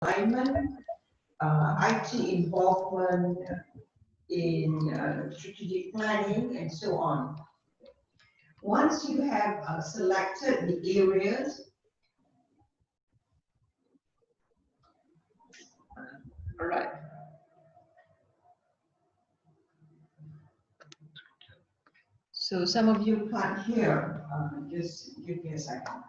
alignment, IT involvement in strategic planning, and so on. Once you have selected the areas, all right. So some of you can't hear. Just give me a second.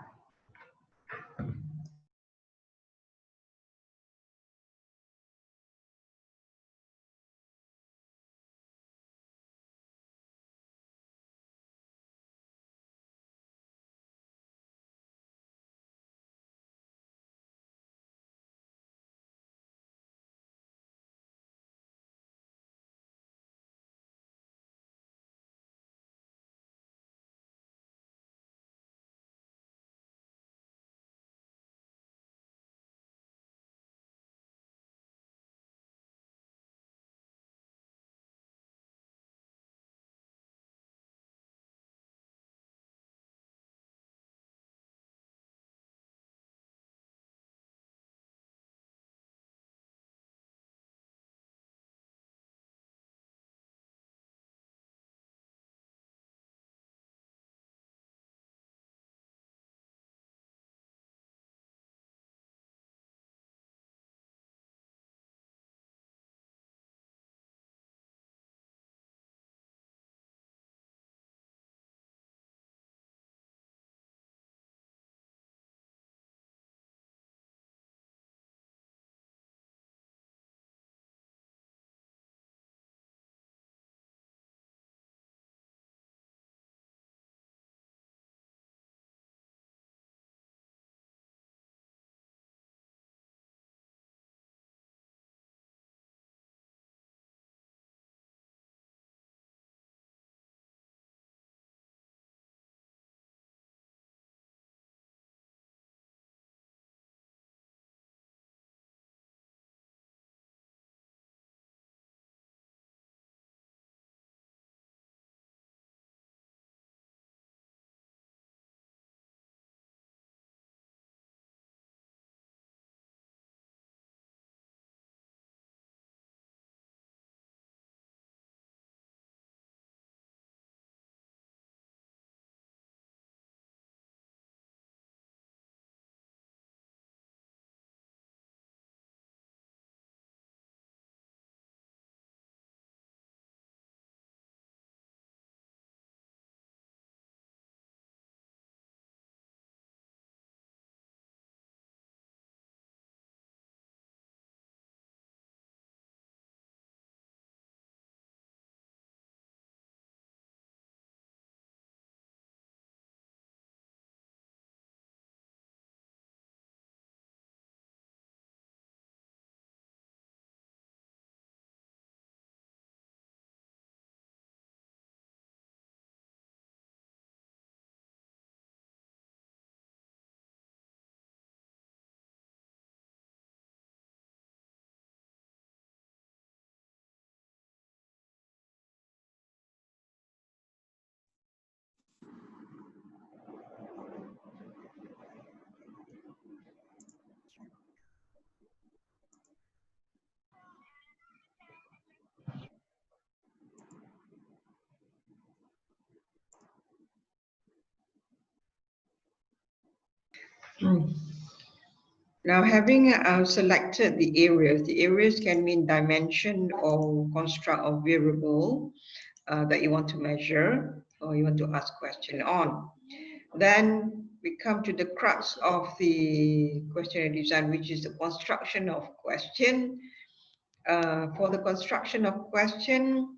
Now, having selected the areas can mean dimension or construct of variable that you want to measure or you want to ask question on. Then we come to the crux of the questionnaire design, which is the construction of question. For the construction of question,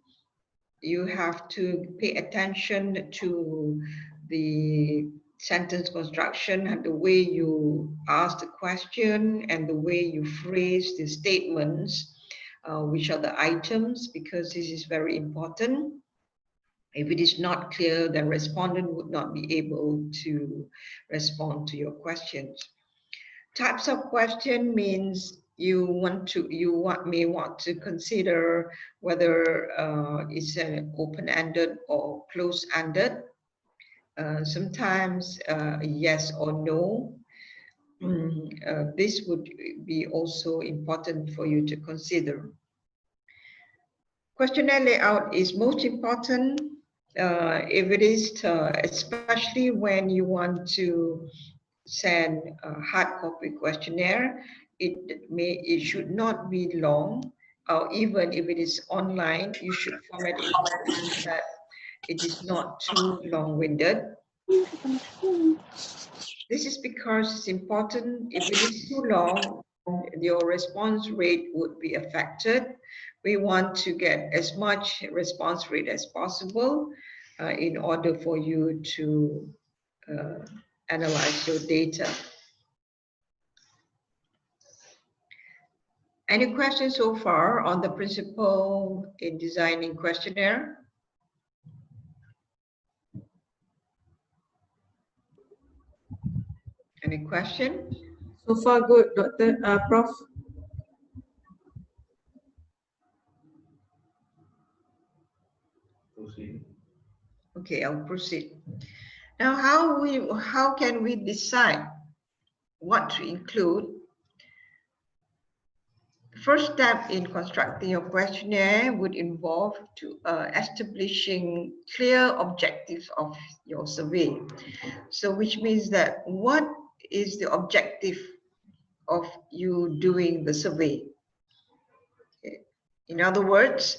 you have to pay attention to the sentence construction and the way you ask the question and the way you phrase the statements, which are the items, because this is very important. If it is not clear, the respondent would not be able to respond to your questions. Types of question means you may want to consider whether it's an open-ended or closed-ended. Sometimes yes or no. this would be also important for you to consider. Questionnaire layout is most important if it is, especially when you want to send a hard copy questionnaire. It should not be long, or even if it is online, you should format it so that it is not too long-winded. This is because it's important. If it is too long, your response rate would be affected. We want to get as much response rate as possible in order for you to analyze your data. Any questions so far on the principle in designing questionnaire? Any question? So far good, Dr. Prof. Proceed. Okay, I'll proceed. Now, how can we decide what to include? First step in constructing your questionnaire would involve establishing clear objectives of your survey. So which means that what is the objective of you doing the survey? In other words,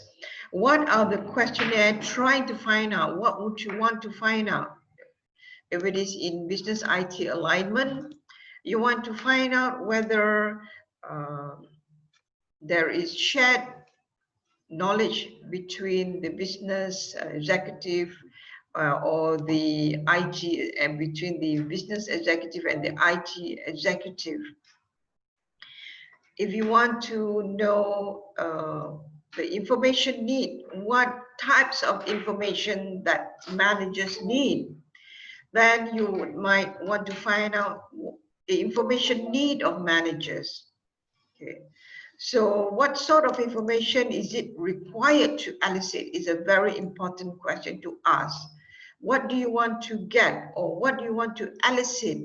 what are the questionnaire trying to find out? What would you want to find out? If it is in business IT alignment, you want to find out whether there is shared knowledge between the business executive or the IT, and between the business executive and the IT executive. If you want to know the information need, what types of information that managers need, then you might want to find out the information need of managers. Okay. So what sort of information is it required to elicit is a very important question to ask. What do you want to get, or what do you want to elicit,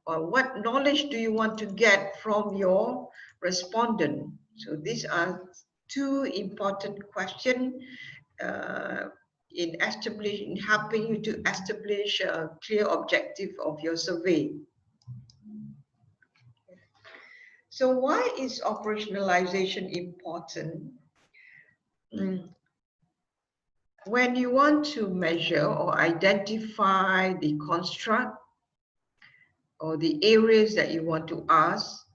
or what knowledge do you want to get from your respondent? So these are two important questions in helping you to establish a clear objective of your survey. So why is operationalization important? When you want to measure or identify the construct or the areas that you want to ask,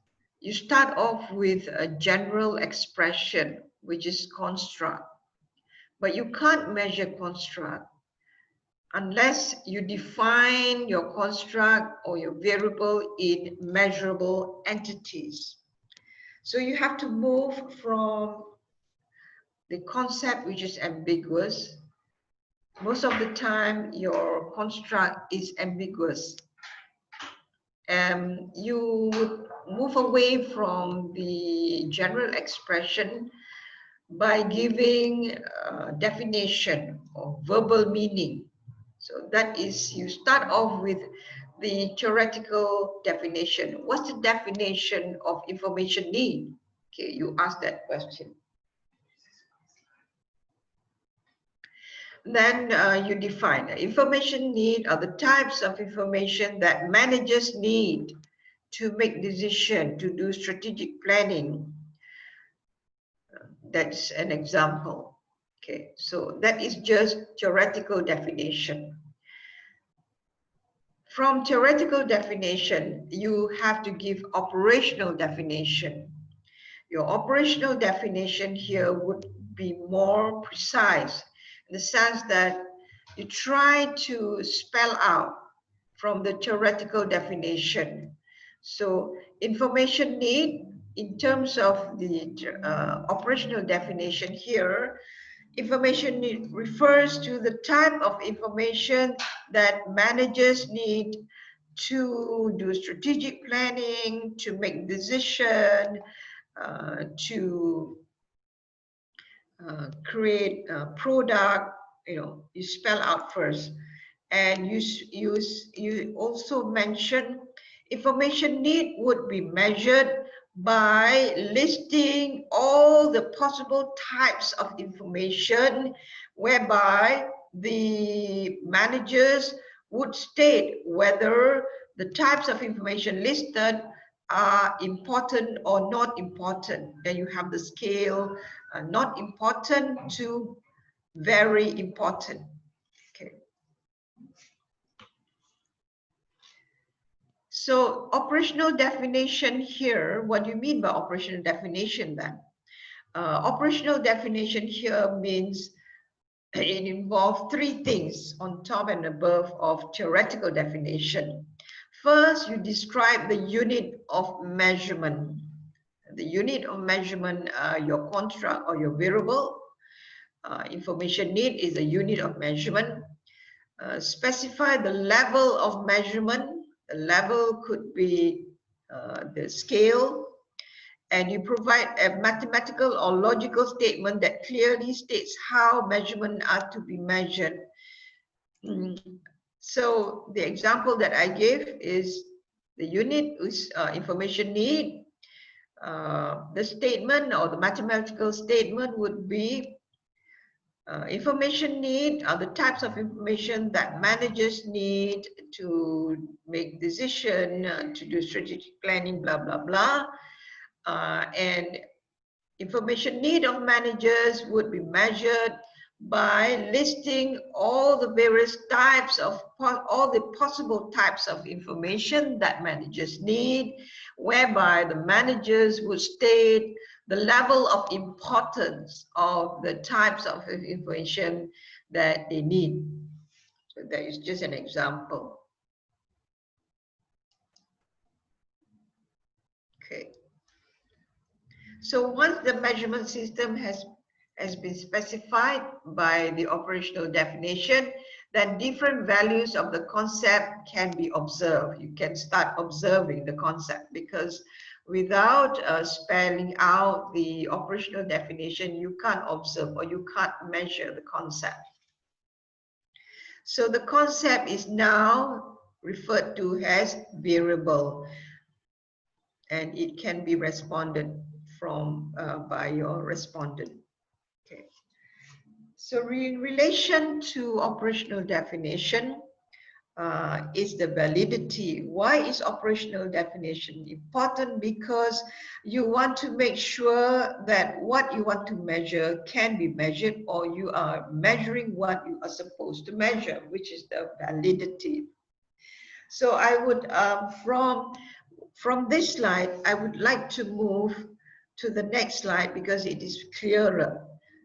you start off with a general expression, which is construct. But you can't measure construct unless you define your construct or your variable in measurable entities. So you have to move from the concept which is ambiguous. Most of the time, your construct is ambiguous. You would move away from the general expression by giving a definition or verbal meaning. So that is, you start off with the theoretical definition. What's the definition of information need? Okay, you ask that question. Then you define information need are the types of information that managers need to make decision, to do strategic planning. That's an example. Okay, so that is just theoretical definition. From theoretical definition, you have to give operational definition. Your operational definition here would be more precise in the sense that you try to spell out from the theoretical definition. So information need, in terms of the operational definition here, information need refers to the type of information that managers need to do strategic planning, to make decision, to create a product. You spell out first, and you also mention Information need would be measured by listing all the possible types of information whereby the managers would state whether the types of information listed are important or not important. Then you have the scale, not important to very important. Okay. So operational definition here, what do you mean by operational definition then? Operational definition here means it involves three things on top and above of theoretical definition. First, you describe the unit of measurement. The unit of measurement, your construct or your variable. Information need is a unit of measurement. Specify the level of measurement. The level could be the scale, and you provide a mathematical or logical statement that clearly states how measurements are to be measured. So the example that I gave is the unit is information need. The statement or the mathematical statement would be information need are the types of information that managers need to make decision, to do strategic planning, blah, blah, blah. And information need of managers would be measured by listing all the various types of, all the possible types of information that managers need, whereby the managers would state the level of importance of the types of information that they need. So that is just an example. Okay. So once the measurement system has been specified by the operational definition, then different values of the concept can be observed. You can start observing the concept, because without spelling out the operational definition, you can't observe or you can't measure the concept. So the concept is now referred to as variable, and it can be responded from by your respondent. Okay. So in relation to operational definition is the validity. Why is operational definition important? Because you want to make sure that what you want to measure can be measured, or you are measuring what you are supposed to measure, which is the validity. So I would, from this slide, I would like to move to the next slide because it is clearer.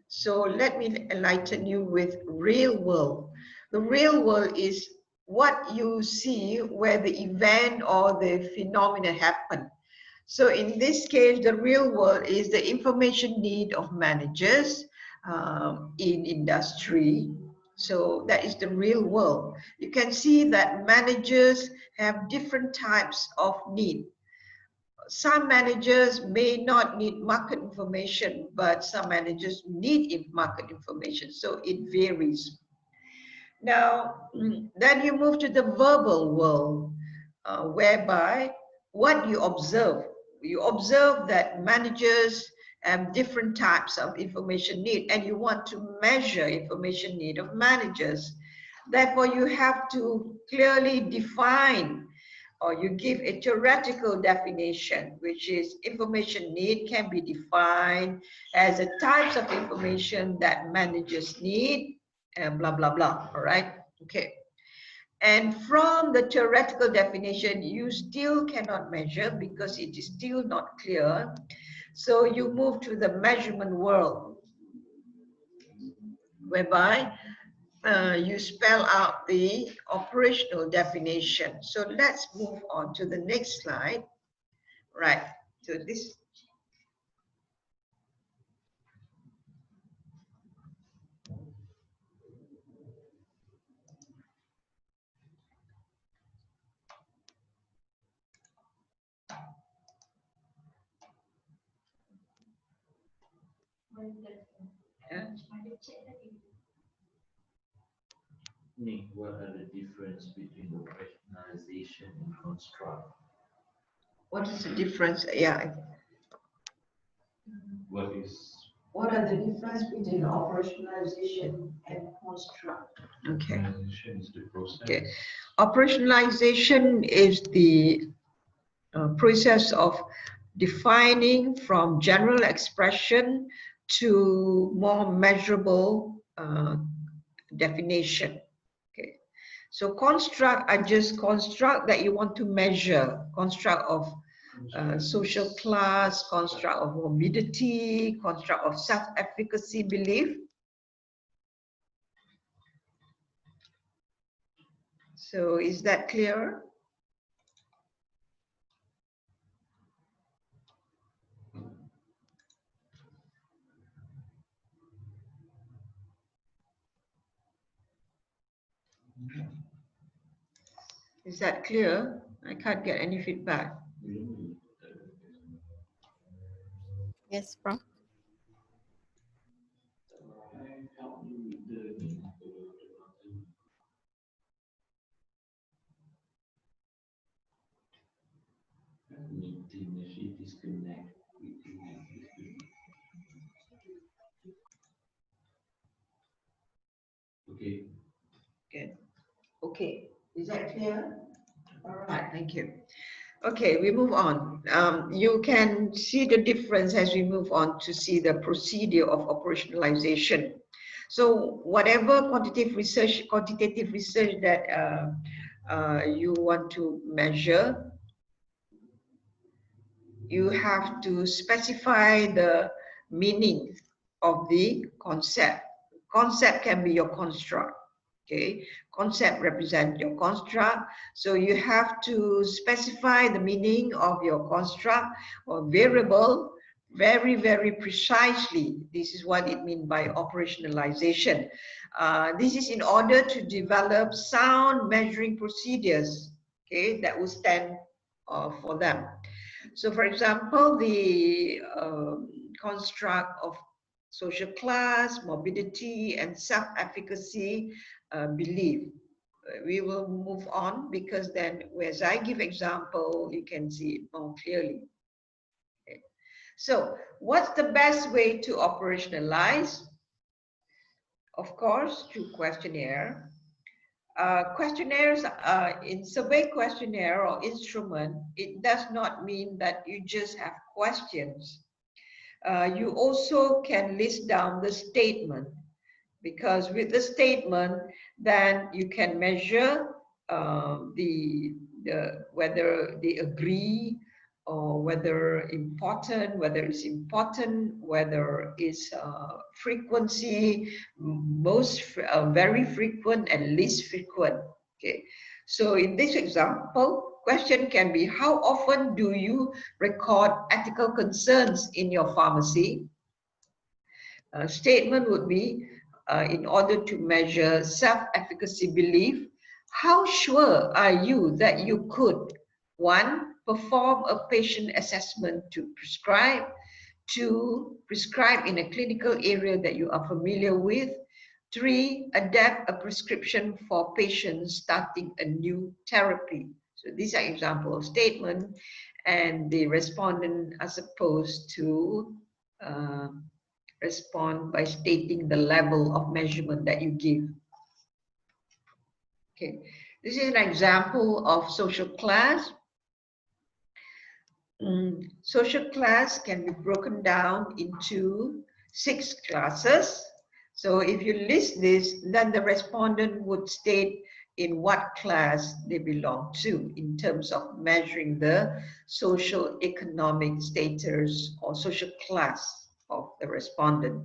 So let me enlighten you with real world. The real world is what you see where the event or the phenomena happen. So in this case, the real world is the information need of managers in industry. So that is the real world. You can see that managers have different types of need. Some managers may not need market information, but some managers need market information. So it varies. Now, then you move to the verbal world, whereby what you observe that managers have different types of information need, and you want to measure information need of managers. Therefore, you have to clearly define, or you give a theoretical definition, which is information need can be defined as the types of information that managers need, and blah, blah, blah, all right? Okay. And from the theoretical definition, you still cannot measure because it is still not clear. So you move to the measurement world, whereby you spell out the operational definition. So let's move on to the next slide. Right. So this. Yeah. Nick, what are the difference between operationalization and construct? What is the difference? Yeah. What are the difference between operationalization and construct? Okay. Okay. Operationalization is the process of defining from general expression to more measurable definition. Okay. So construct are just construct that you want to measure, construct of social class, construct of morbidity, construct of self-efficacy belief. So is that clear? Is that clear? I can't get any feedback. Yes, Prof. Good. Okay. Is that clear? All right. Thank you. Okay, we move on. You can see the difference as we move on to see the procedure of operationalization. So whatever quantitative research that you want to measure, you have to specify the meaning of the concept. Concept can be your construct. Okay, concept represents your construct. So you have to specify the meaning of your construct or variable very, very precisely. This is what it means by operationalization. This is in order to develop sound measuring procedures, okay, that will stand for them. So for example, the construct of social class, morbidity, and self-efficacy belief. We will move on because then as I give example, you can see it more clearly. Okay. So what's the best way to operationalize? Of course, through questionnaire. Questionnaires in survey questionnaire or instrument, it does not mean that you just have questions. You also can list down the statement, because with the statement, then you can measure whether they agree or whether it's important, whether it's frequency, very frequent and least frequent. Okay, so in this example, question can be, how often do you record ethical concerns in your pharmacy? Statement would be, in order to measure self-efficacy belief, how sure are you that you could, 1, perform a patient assessment to prescribe, 2, prescribe in a clinical area that you are familiar with, 3, adapt a prescription for patients starting a new therapy. So these are example of statement, and the respondent are supposed to respond by stating the level of measurement that you give. Okay, this is an example of social class. Social class can be broken down into 6 classes. So if you list this, then the respondent would state in what class they belong to in terms of measuring the social economic status or social class of the respondent.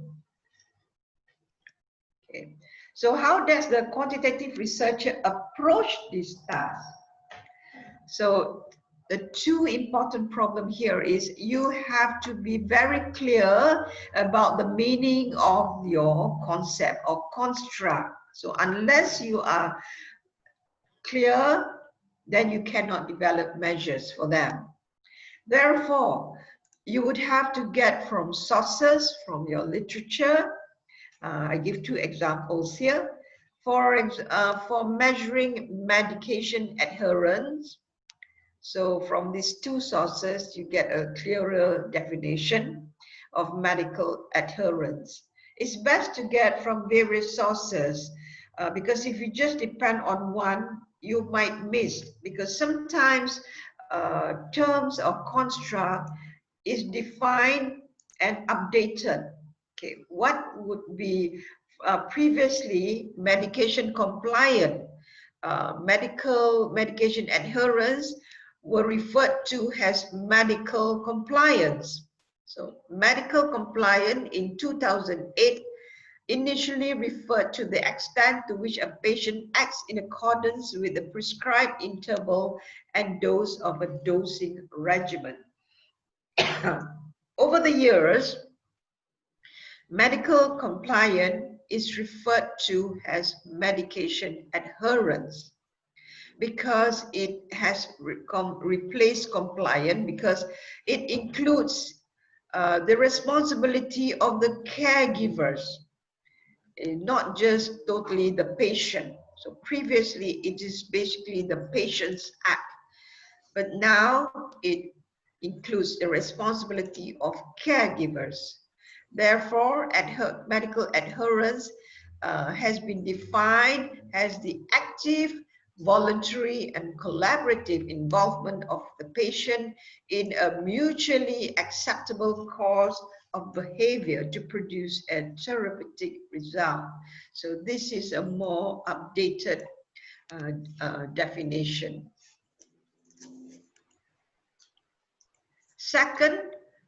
Okay. So how does the quantitative researcher approach this task? So the 2 important problem here is you have to be very clear about the meaning of your concept or construct. So unless you are clear, then you cannot develop measures for them. Therefore, you would have to get from sources, from your literature. I give 2 examples here. For measuring medication adherence, So from these two sources, you get a clearer definition of medical adherence. It's best to get from various sources because if you just depend on one, you might miss, because sometimes terms or construct is defined and updated. Okay, what would be previously medication compliant, medication adherence were referred to as medical compliance. So medical compliant in 2008 initially referred to the extent to which a patient acts in accordance with the prescribed interval and dose of a dosing regimen. Over the years, medical compliant is referred to as medication adherence because it has replaced compliant, because it includes the responsibility of the caregivers, not just totally the patient. So previously it is basically the patient's act, but now it includes the responsibility of caregivers. Therefore, medical adherence has been defined as the active, voluntary, and collaborative involvement of the patient in a mutually acceptable course of behavior to produce a therapeutic result. So this is a more updated definition. Second,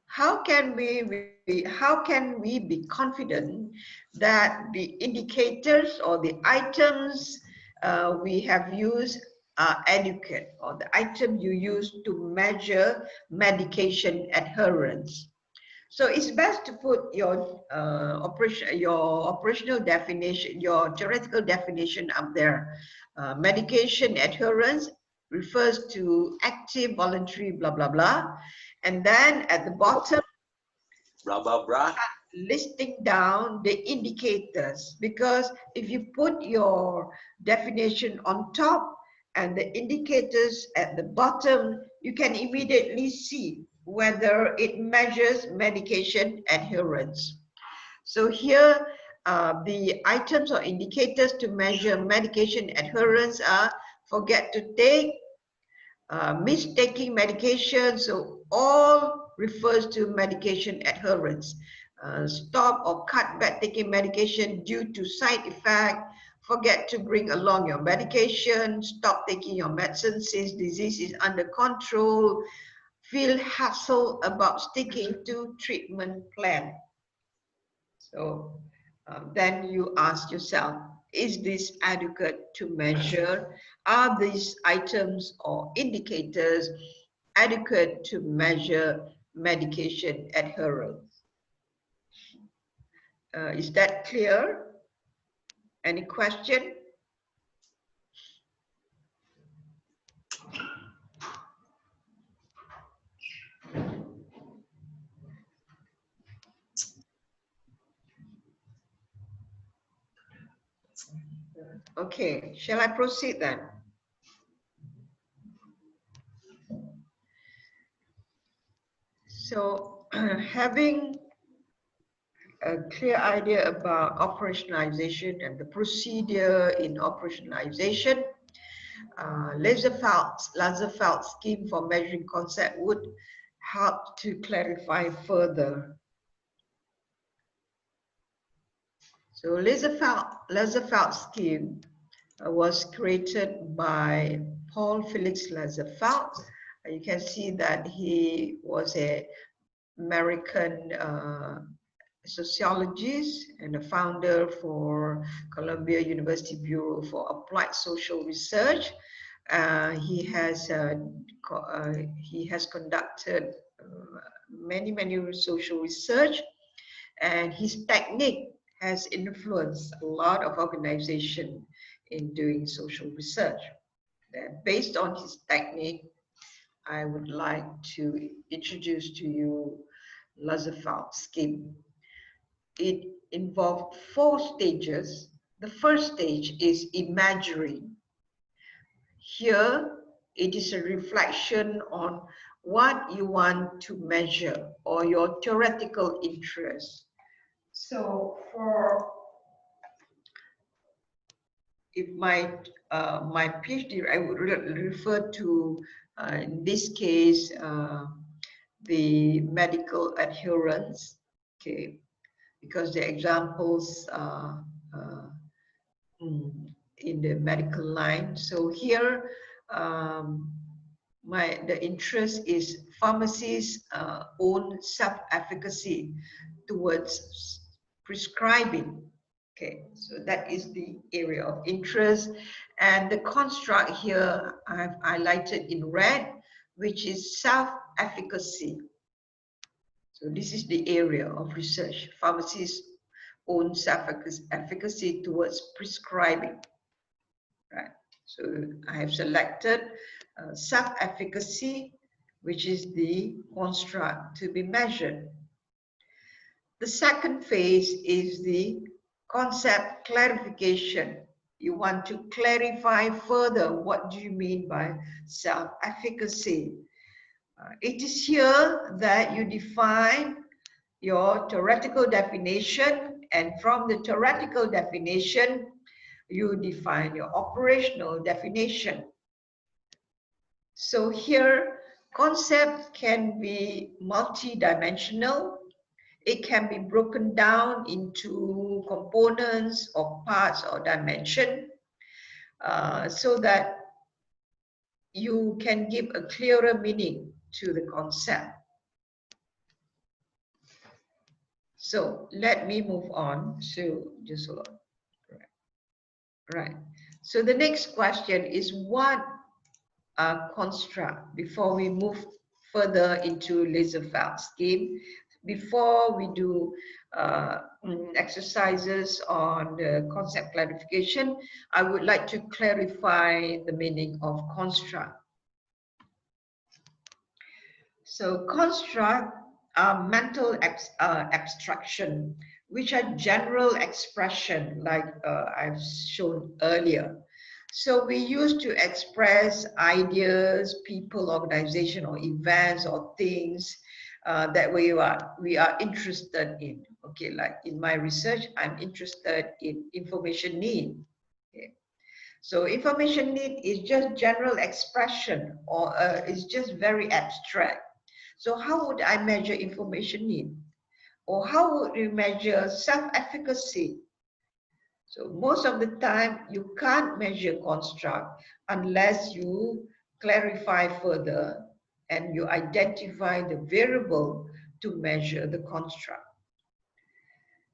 how can we be confident that the indicators or the items we have used are adequate, or the item you use to measure medication adherence? So it's best to put your operational definition, your theoretical definition up there. Medication adherence refers to active, voluntary, blah, blah, blah. And then at the bottom, blah, blah, blah, listing down the indicators, because if you put your definition on top and the indicators at the bottom, you can immediately see whether it measures medication adherence. So here, the items or indicators to measure medication adherence are: forget to take, mistaking medication, so all refers to medication adherence. Stop or cut back taking medication due to side effect, forget to bring along your medication, stop taking your medicine since disease is under control, feel hassle about sticking to treatment plan. So then you ask yourself, is this adequate to measure? Are these items or indicators adequate to measure medication adherence? Is that clear? Any question? Okay, shall I proceed then? So having a clear idea about operationalization and the procedure in operationalization, Laserfeld scheme for measuring concept would help to clarify further. So Laserfeld scheme was created by Paul Felix Laserfeld. You can see that he was an American sociologist and a founder for Columbia University Bureau for Applied Social Research. He has conducted many social research, and his technique has influenced a lot of organizations in doing social research. And based on his technique, I would like to introduce to you Laserfeld scheme. It involved 4 stages. The first stage is imagery. Here, It is a reflection on what you want to measure or your theoretical interest. So for if my PhD, I would refer to in this case the medical adherence, okay, because the examples are in the medical line. So here the interest is pharmacies' own self-efficacy towards prescribing. Okay, so that is the area of interest. And the construct here I've highlighted in red, which is self-efficacy. So this is the area of research, pharmacies' own self-efficacy towards prescribing. Right. So I have selected self-efficacy, which is the construct to be measured. The second phase is the concept clarification. You want to clarify further what do you mean by self-efficacy. It is here that you define your theoretical definition, and from the theoretical definition, you define your operational definition. So here, concept can be multidimensional. It can be broken down into components or parts or dimension so that you can give a clearer meaning to the concept. So let me move on. So just hold on. Right. So the next question is what are construct before we move further into Laserfeld scheme. Before we do exercises on the concept clarification, I would like to clarify the meaning of construct. So construct are mental abstraction, which are general expression like I've shown earlier. So we used to express ideas, people, organization, or events, or things that we are interested in. Okay, like in my research, I'm interested in information need. Okay. So information need is just general expression, or is just very abstract. So how would I measure information need? Or how would you measure self-efficacy? So most of the time, you can't measure construct unless you clarify further and you identify the variable to measure the construct.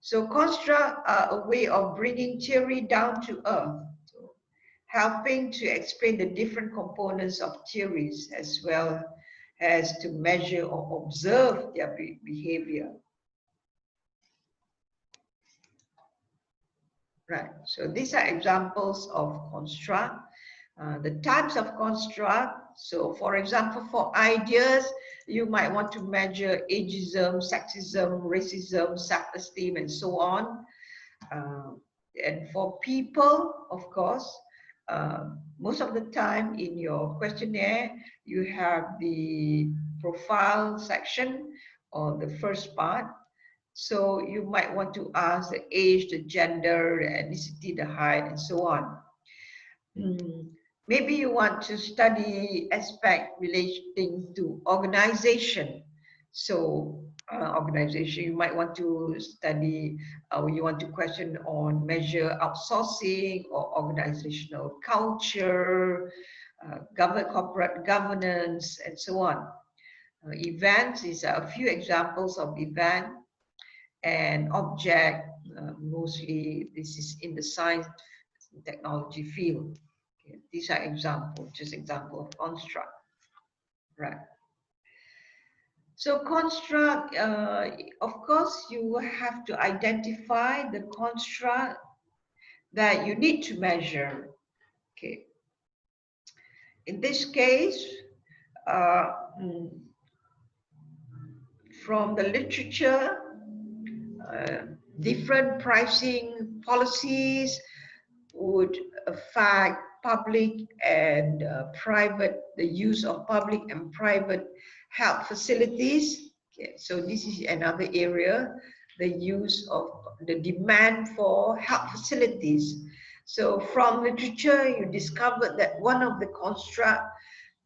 So construct are a way of bringing theory down to earth, so helping to explain the different components of theories as well as to measure or observe their behavior. Right, so these are examples of construct. The types of construct, so for example, for ideas, you might want to measure ageism, sexism, racism, self-esteem, and so on. And for people, of course, most of the time in your questionnaire, you have the profile section or the first part. So you might want to ask the age, the gender, the ethnicity, the height, and so on. Maybe you want to study aspect relating to organization. So organization, you might want to study, you want to question on measure outsourcing or organizational culture, corporate governance, and so on. Events is a few examples of event. And object, mostly this is in the science and technology field. Okay. These are examples, just example of construct, right? So construct, of course, you will have to identify the construct that you need to measure. Okay. In this case, from the literature, different pricing policies would affect public and private, the use of public and private health facilities. Okay, so this is another area, the use of the demand for health facilities. So from literature, you discovered that one of the constructs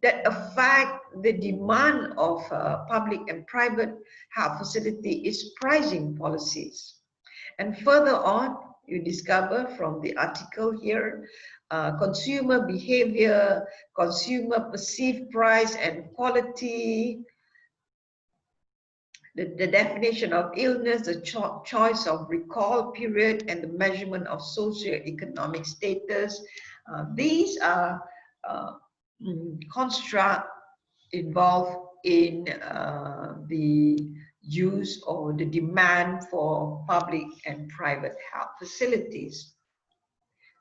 that affect the demand of public and private health facility is pricing policies. And further on, you discover from the article here, consumer behavior, consumer perceived price and quality, the definition of illness, the choice of recall period, and the measurement of socioeconomic status. These are constructs involved in the use or the demand for public and private health facilities.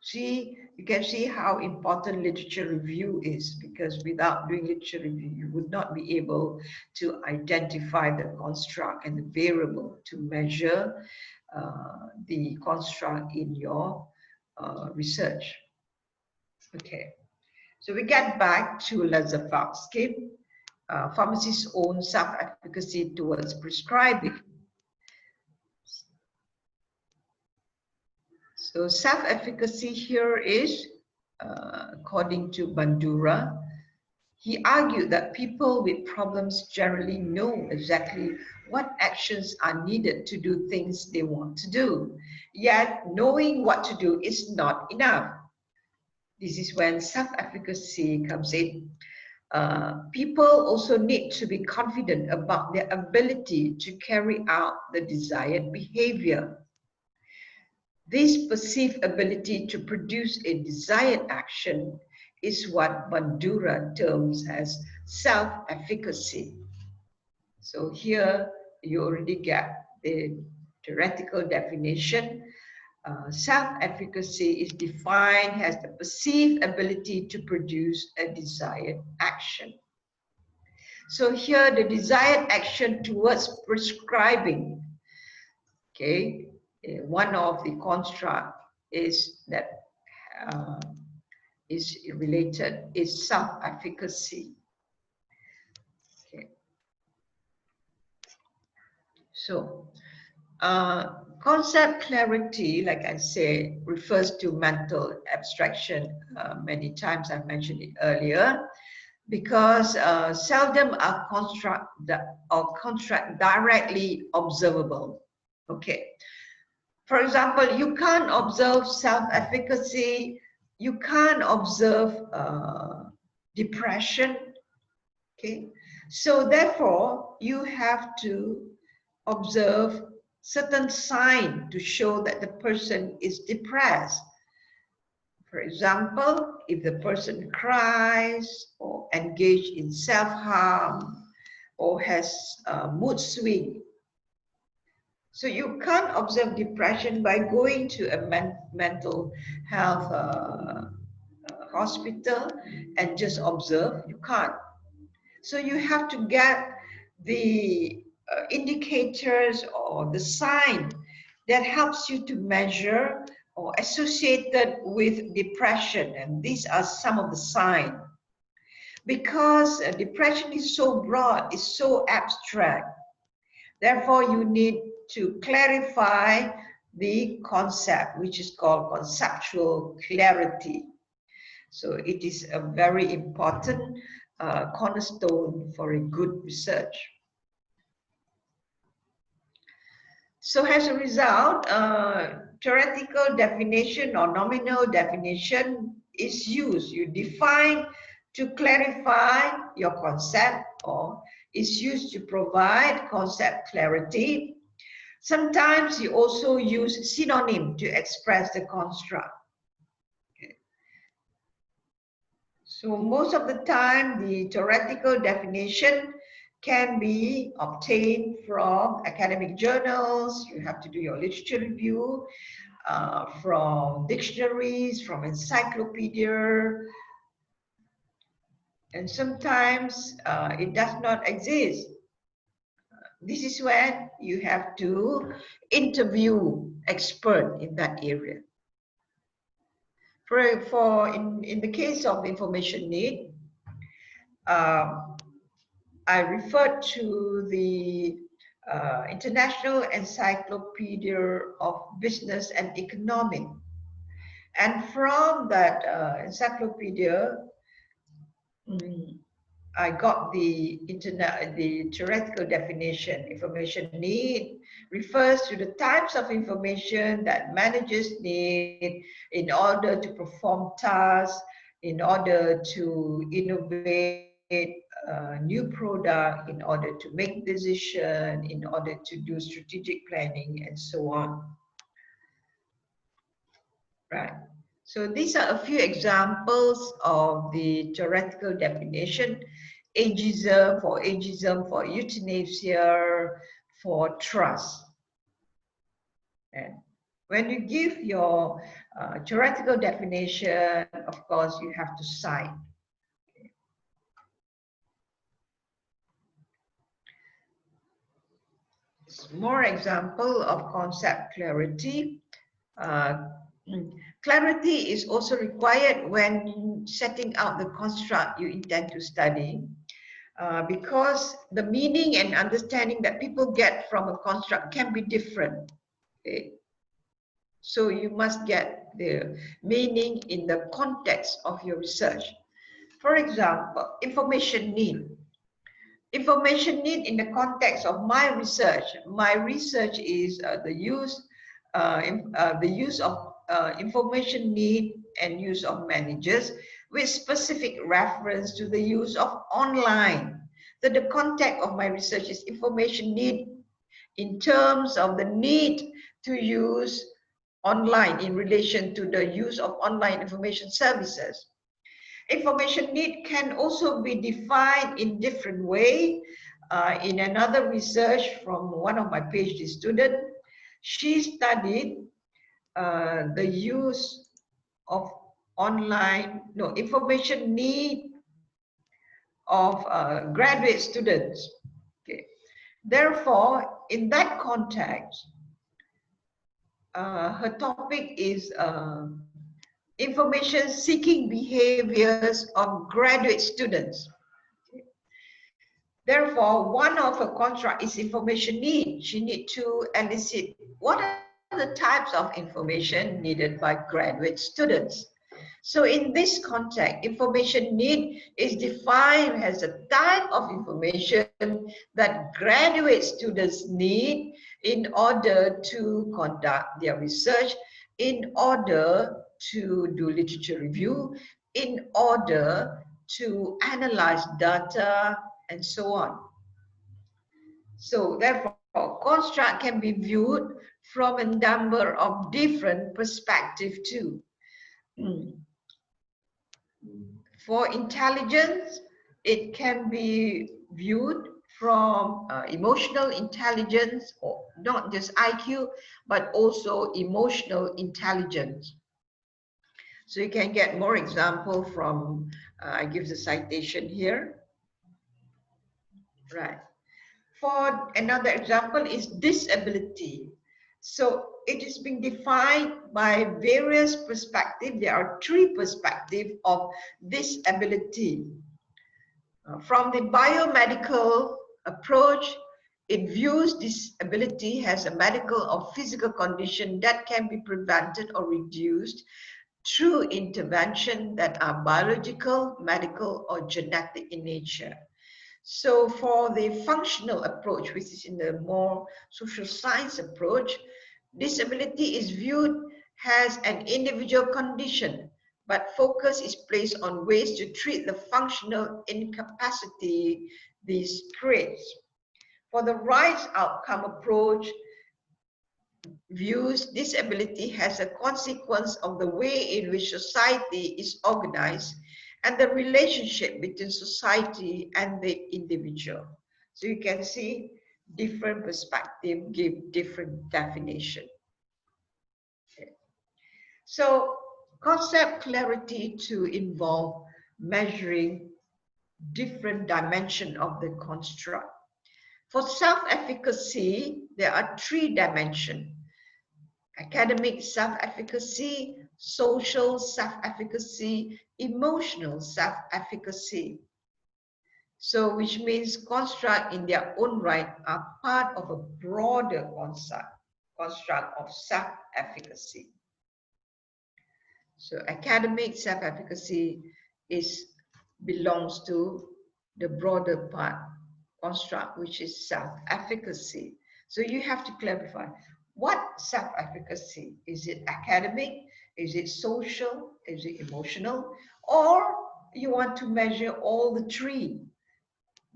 See, you can see how important literature review is, because without doing literature review, you would not be able to identify the construct and the variable to measure the construct in your research. Okay, so we get back to Lazarsfeld, pharmacists' own self-efficacy towards prescribing. So self-efficacy here is, according to Bandura, he argued that people with problems generally know exactly what actions are needed to do things they want to do. Yet knowing what to do is not enough. This is when self-efficacy comes in. People also need to be confident about their ability to carry out the desired behavior. This perceived ability to produce a desired action is what Bandura terms as self-efficacy. So here you already get the theoretical definition. Self-efficacy is defined as the perceived ability to produce a desired action. So here the desired action towards prescribing, okay, one of the construct is that is related is self-efficacy. Okay. So concept clarity, like I say, refers to mental abstraction. Many times I've mentioned it earlier, because seldom are construct directly observable. Okay. For example, you can't observe self-efficacy, you can't observe depression, okay? So therefore, you have to observe certain signs to show that the person is depressed. For example, if the person cries or engages in self-harm or has mood swing. So you can't observe depression by going to a mental health hospital and just observe. You can't. So you have to get the indicators or the sign that helps you to measure or associated with depression. And these are some of the signs. Because depression is so broad, it's so abstract. Therefore, you need to clarify the concept, which is called conceptual clarity. So it is a very important cornerstone for a good research. So as a result, theoretical definition or nominal definition is used. You define to clarify your concept, or is used to provide concept clarity. Sometimes you also use synonym to express the construct. Okay. So most of the time, the theoretical definition can be obtained from academic journals. You have to do your literature review, from dictionaries, from encyclopedia, and sometimes it does not exist. This is when you have to interview expert in that area. In the case of information need, I referred to the International Encyclopedia of Business and Economics. And from that encyclopedia, I got the theoretical definition. Information need refers to the types of information that managers need in order to perform tasks, in order to innovate new product, in order to make decision, in order to do strategic planning, and so on. Right. So these are a few examples of the theoretical definition. Ageism, for euthanasia, for trust. And when you give your theoretical definition, of course, you have to cite. More example of concept clarity. Clarity is also required when setting out the construct you intend to study, because the meaning and understanding that people get from a construct can be different. Okay? So you must get the meaning in the context of your research. For example, information need. Information need in the context of my research. My research is the use of information need and use of managers with specific reference to the use of online. So the context of my research is information need in terms of the need to use online in relation to the use of online information services. Information need can also be defined in different way. In another research from one of my PhD students, she studied the use of information need of graduate students. Okay. Therefore, in that context, her topic is information seeking behaviors of graduate students. Therefore, one of her contract is information need. She needs to elicit what are the types of information needed by graduate students. So in this context, information need is defined as a type of information that graduate students need in order to conduct their research, in order to do literature review, in order to analyze data, and so on. So therefore, construct can be viewed from a number of different perspectives too. For intelligence, it can be viewed from emotional intelligence, or not just IQ, but also emotional intelligence. So you can get more example from, I give the citation here. Right. For another example is disability. So it is being defined by various perspectives. There are three perspectives of disability. From the biomedical approach, it views disability as a medical or physical condition that can be prevented or reduced through intervention that are biological, medical, or genetic in nature. So for the functional approach, which is in the more social science approach, disability is viewed as an individual condition, but focus is placed on ways to treat the functional incapacity this creates. For the right outcome approach, views disability as a consequence of the way in which society is organized and the relationship between society and the individual. So you can see different perspectives give different definition. Okay. So concept clarity to involve measuring different dimension of the construct. For self-efficacy, there are three dimensions: academic self-efficacy, social self-efficacy, emotional self-efficacy. So, which means construct in their own right are part of a broader construct of self-efficacy. So, academic self-efficacy belongs to the broader part construct, which is self-efficacy. So, you have to clarify what self-efficacy is. It academic? Is it social? Is it emotional? Or you want to measure all the three?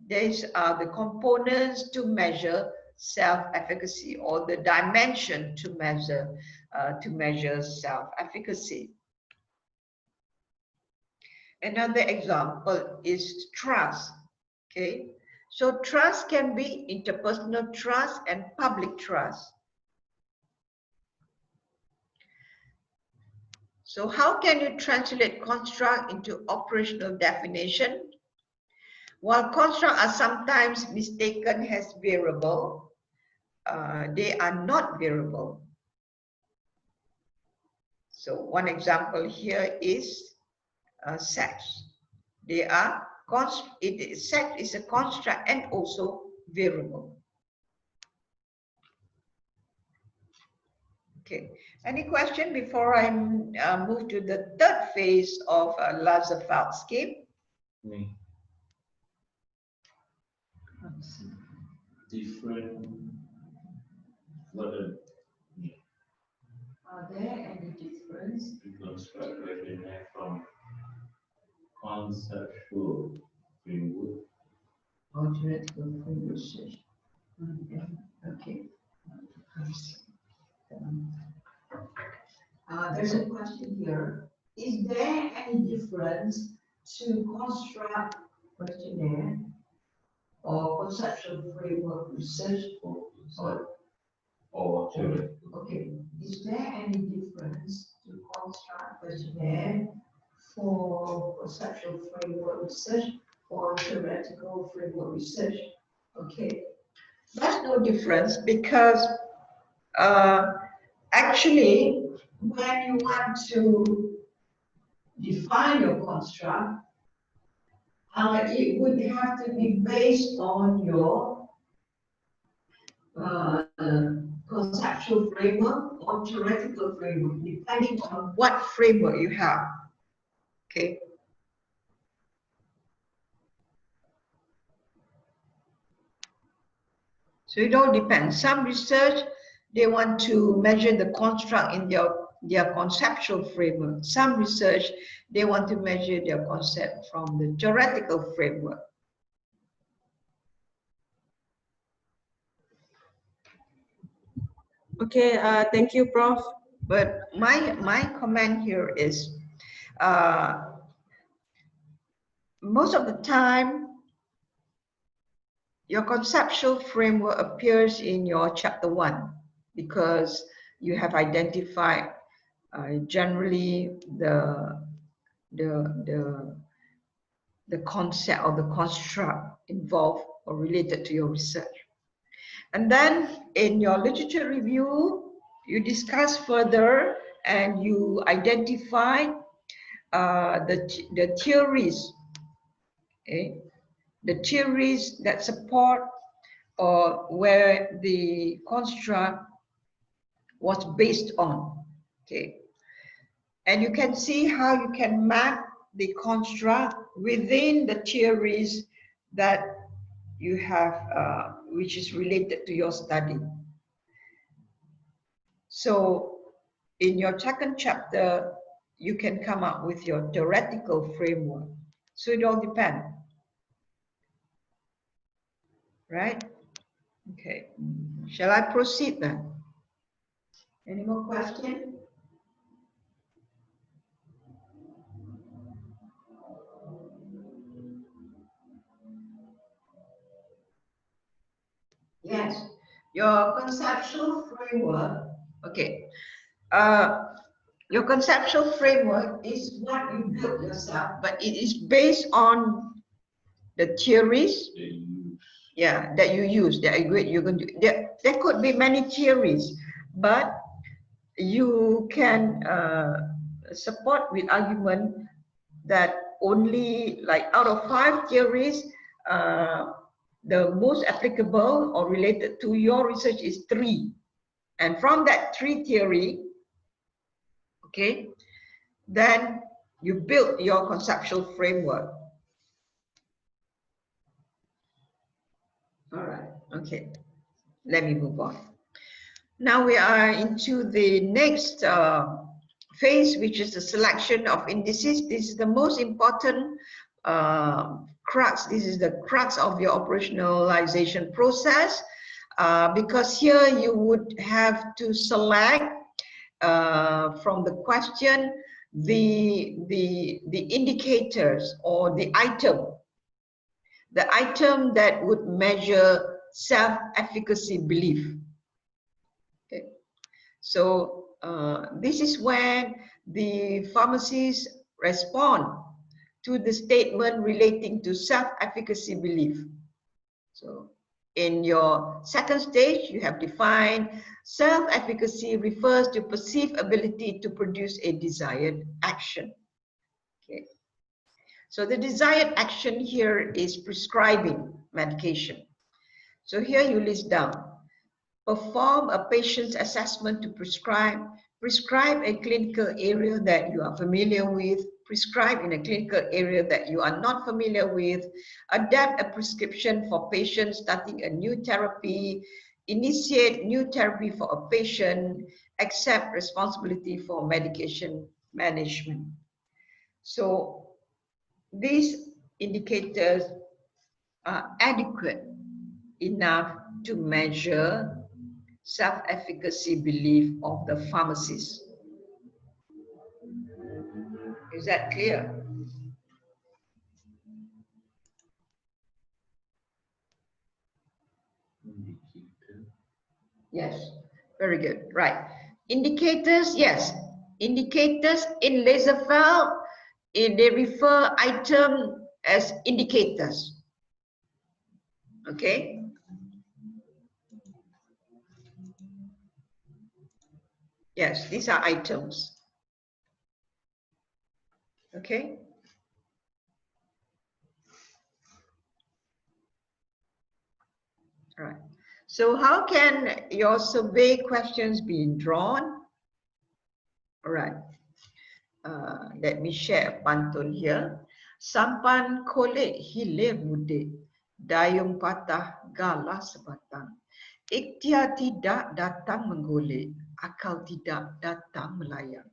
These are the components to measure self-efficacy, or the dimension to measure self-efficacy. Another example is trust. Okay, so trust can be interpersonal trust and public trust. So how can you translate construct into operational definition? While constructs are sometimes mistaken as variable, they are not variable. So one example here is sex. Sex is a construct and also variable. Okay. Any question before I move to the third phase of Lazarsfeld scheme? Different. Are there any difference? Construct questionnaire from conceptual framework. Theoretical framework. Okay. There's a question here. Is there any difference to construct questionnaire or conceptual framework research Or theoretical. okay. Is there any difference to construct questionnaire for conceptual framework research or theoretical framework research? Okay. That's no difference because actually when you want to define your construct, it would have to be based on your conceptual framework or theoretical framework, depending on what framework you have. Okay. So it all depends. Some research, they want to measure the construct in their conceptual framework. Some research, they want to measure their concept from the theoretical framework. Okay, thank you, Prof. But my comment here is, most of the time, your conceptual framework appears in your chapter 1 because you have identified generally the concept or the construct involved or related to your research. And then in your literature review, you discuss further and you identify the theories, okay? The theories that support or where the construct was based on, okay? And you can see how you can map the construct within the theories that you have, which is related to your study. So in your second chapter, you can come up with your theoretical framework. So it all depends, right? Okay, shall I proceed then? Any more questions? Yes, your conceptual framework, okay. Your conceptual framework is what you build yourself, but it is based on the theories, yeah, that you use. That you're going to. There could be many theories, but you can support with argument that only like out of 5 theories, the most applicable or related to your research is 3. And from that 3 theory, okay, then you build your conceptual framework. All right, okay, let me move on. Now we are into the next phase, which is the selection of indices. This is the most important crux. This is the crux of your operationalization process, because here you would have to select from the question the indicators or the item that would measure self-efficacy belief. Okay. So this is when the pharmacists respond to the statement relating to self-efficacy belief. So in your second stage, you have defined self-efficacy refers to perceived ability to produce a desired action. Okay. So the desired action here is prescribing medication. So here you list down: perform a patient's assessment to prescribe a clinical area that you are familiar with, prescribe in a clinical area that you are not familiar with, adapt a prescription for patients starting a new therapy, initiate new therapy for a patient, accept responsibility for medication management. So these indicators are adequate enough to measure self-efficacy belief of the pharmacist. Is that clear? Indicator. Yes, very good. Right. Indicators, yes. Indicators in Laserfeld, they refer item as indicators. Okay. Yes, these are items. Okay. All right. So how can your survey questions be drawn? All right. Let me share a pantun here. Sampan kolek hilir mudik, dayung patah galah sebatang. Ikhtiar tidak datang menggolek, akal tidak datang melayang.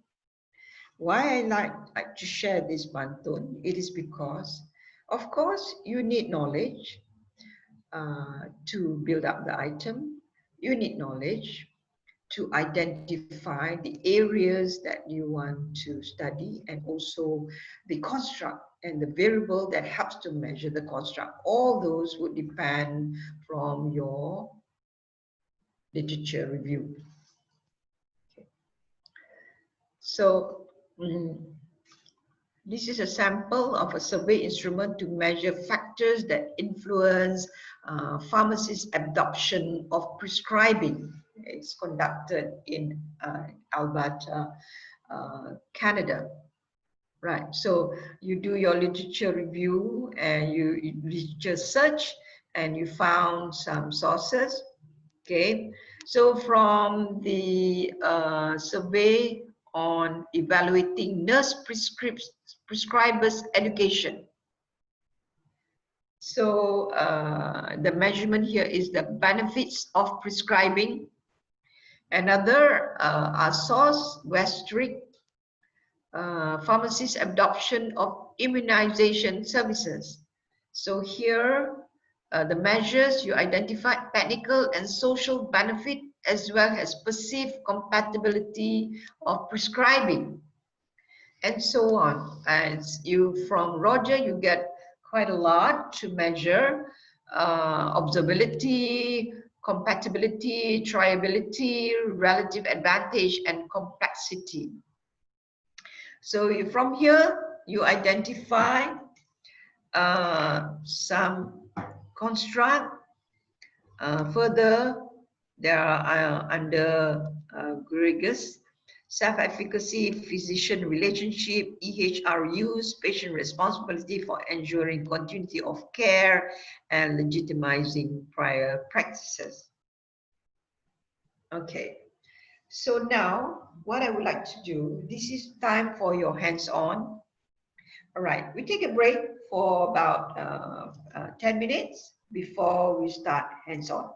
Why I like to share this pantun? It is because, of course, you need knowledge to build up the item. You need knowledge to identify the areas that you want to study, and also the construct and the variable that helps to measure the construct. All those would depend from your literature review. Okay. So this is a sample of a survey instrument to measure factors that influence pharmacists' adoption of prescribing. It's conducted in Alberta, Canada. Right, so you do your literature review and you literature search and you found some sources. Okay, so from the survey on evaluating nurse prescribers education. So the measurement here is the benefits of prescribing. Another our source, Westrick, pharmacist adoption of immunization services. So here the measures you identify technical and social benefit as well as perceived compatibility of prescribing, and so on. As you from Roger, you get quite a lot to measure: observability, compatibility, triability, relative advantage, and complexity. So from here, you identify some construct. Further, there are under Gregus, self-efficacy, physician relationship, EHRUs, patient responsibility for ensuring continuity of care and legitimizing prior practices. Okay, so now what I would like to do, this is time for your hands-on. All right, we take a break for about 10 minutes before we start hands-on.